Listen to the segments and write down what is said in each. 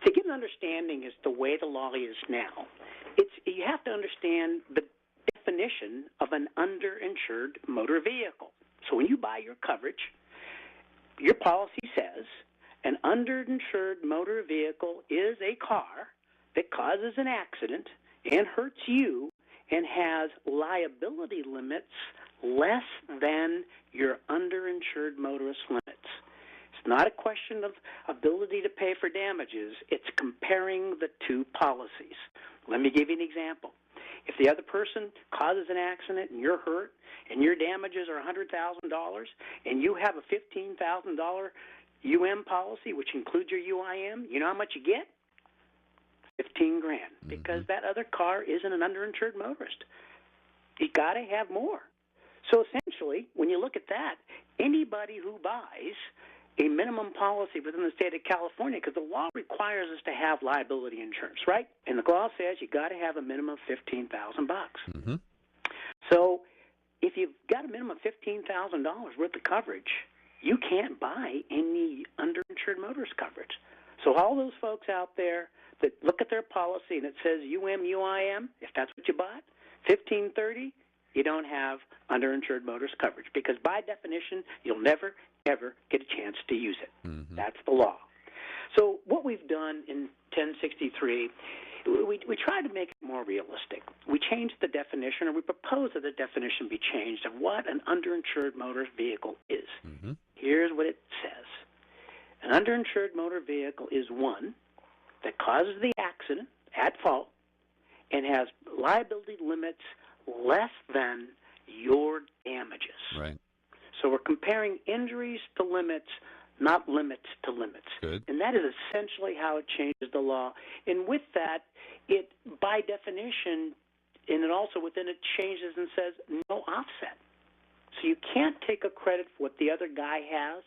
To get an understanding as to the way the law is now, you have to understand the definition of an underinsured motor vehicle. So when you buy your coverage, your policy says an underinsured motor vehicle is a car that causes an accident and hurts you and has liability limits less than your underinsured motorist limits. It's not a question of ability to pay for damages. It's comparing the two policies. Let me give you an example. If the other person causes an accident and you're hurt and your damages are $100,000 and you have a $15,000 UM policy, which includes your UIM, you know how much you get? $15,000, because that other car isn't an underinsured motorist. You got to have more. So essentially, when you look at that, anybody who buys a minimum policy within the state of California, because the law requires us to have liability insurance, right? And the law says you got to have a minimum of $15,000. So if you've got a minimum of $15,000 worth of coverage, you can't buy any underinsured motorist coverage. So all those folks out there that look at their policy and it says UM, if that's what you bought, $15.30, you don't have underinsured motorist coverage, because by definition, you'll never, ever get a chance to use it. That's the law. So what we've done in 1063, we try to make it more realistic. We changed the definition, or we propose that the definition be changed of what an underinsured motor vehicle is. Here's what it says. An underinsured motor vehicle is one that causes the accident at fault and has liability limits less than your damages. Right. So we're comparing injuries to limits, not limits to limits. Good. And that is essentially how it changes the law. And with that, it, by definition, and it also within it changes and says no offset. So you can't take a credit for what the other guy has.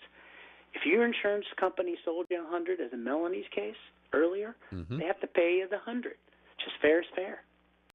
If your insurance company sold you $100, as in Melanie's case earlier, they have to pay you the $100. Just fair is fair.